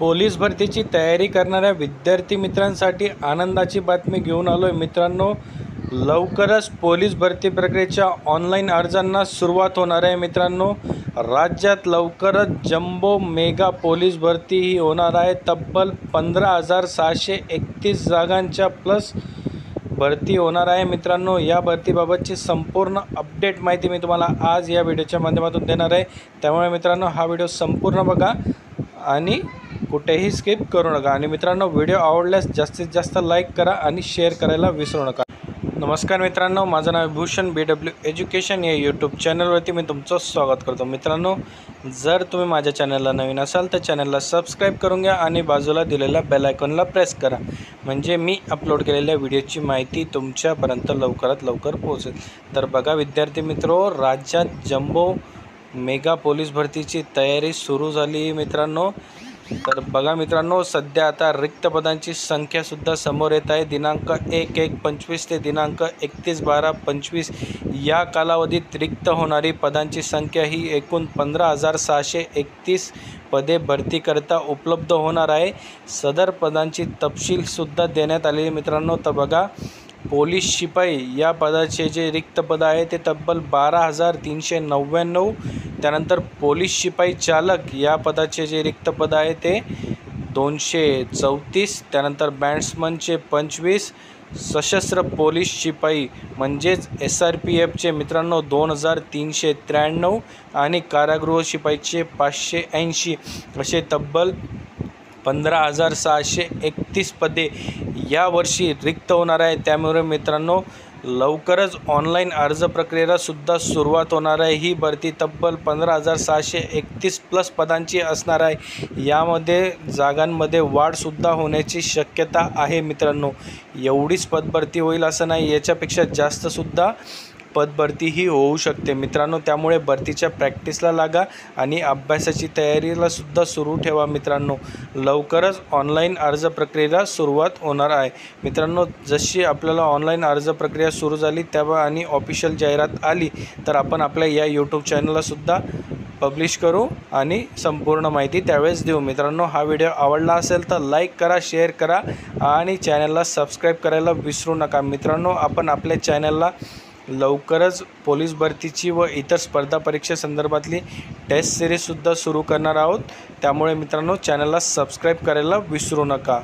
Police भरतीची तयारी करणाऱ्या विद्यार्थी मित्रांसाठी आनंदाची बातमी घेऊन आलोय मित्रांनो। लवकरच पोलीस भरती प्रक्रियेच्या ऑनलाईन अर्जांना सुरुवात होणार आहे मित्रांनो। राज्यात लवकरच जम्बो मेगा पोलीस भरती ही होणार आहे। तब्बल 15,631 जागांच्या प्लस भरती होणार आहे मित्रांनो। या भरतीबाबतची संपूर्ण अपडेट माहिती मी तुम्हाला आज या व्हिडिओच्या माध्यमातून देणार आहे। त्यामुळे मित्रांनो हा व्हिडिओ संपूर्ण बघा आणि कुठेही स्किप करू नका। आणि मित्रांनो व्हिडिओ आवडल्यास जास्तीत जास्त लाईक करा आणि शेअर करायला विसरू नका। नमस्कार मित्रांनो, माझं नाव भूषण BW एज्युकेशन या यूट्यूब चॅनलवरती मी तुमचं स्वागत करतो। मित्रांनो जर तुम्ही माझ्या चॅनलला नवीन असाल तर चॅनलला सबस्क्राईब करून घ्या आणि बाजूला दिलेल्या बेल आयकॉनला प्रेस करा, म्हणजे मी अपलोड केलेल्या व्हिडिओची माहिती तुमच्यापर्यंत लवकरात लवकर पोहोचेल। तर बघा विद्यार्थी मित्रो, राज्यात जम्बो मेगा पोलीस भरतीची तयारी सुरू झाली मित्रांनो। तर बघा मित्रांनो, सध्या आता रिक्त पदांची संख्यासुद्धा समोर येत आहे। दिनांक 1/1/25 ते दिनांक 31/12/25 या कालावधीत रिक्त होणारी पदांची संख्या ही एकूण 15,631 पदे भरतीकरता उपलब्ध होणार आहे। सदर पदांची तपशीलसुद्धा देण्यात आलेली मित्रांनो। तर बघा, पोलीस शिपाई या पदाचे जे रिक्त पद आहे ते तब्बल 12,399। त्यानंतर पोलीस शिपाई चालक या पदाचे जे रिक्त पद आहे ते 234। त्यानंतर बॅट्समनचे 25, सशस्त्र पोलीस शिपाई म्हणजेच SRPFचे मित्रांनो 2,393 आणि कारागृह शिपाईचे 580 असे तब्बल 15,631 पदे यावर्षी रिक्त होणार आहे। त्यामुळे मित्रांनो लवकरच ऑनलाईन अर्ज प्रक्रियेला सुद्धा सुरुवात होणार आहे। ही भरती तब्बल 15,631 प्लस पदांची असणार आहे। यामध्ये जागांमध्ये वाढसुद्धा होण्याची शक्यता आहे मित्रांनो। एवढीच पदभरती होईल असं नाही, याच्यापेक्षा जास्तसुद्धा पदभरती ही होऊ शकते मित्रांनो। त्यामुळे भरतीच्या प्रॅक्टिसला लागा आणि अभ्यासाची तयारीला सुद्धा सुरू ठेवा मित्रांनो। लवकरच ऑनलाईन अर्ज प्रक्रियेला सुरुवात होणार आहे मित्रांनो। जशी आपल्याला ऑनलाईन अर्ज प्रक्रिया सुरू झाली तेव्हा आणि ऑफिशियल जाहिरात आली तर आपण आपल्या या यूट्यूब चॅनलला सुद्धा पब्लिश करू आणि संपूर्ण माहिती त्यावेळेस देऊ मित्रांनो। हा व्हिडिओ आवडला असेल तर लाईक करा, शेअर करा आणि चॅनलला सबस्क्राईब करायला विसरू नका मित्रांनो। आपण आपल्या चॅनलला लवकरच पोलीस भरतीची व इतर स्पर्धा परीक्षेसंदर्भातली टेस्ट सिरीजसुद्धा सुरू करणार आहोत। त्यामुळे मित्रांनो चॅनलला सबस्क्राईब करायला विसरू नका।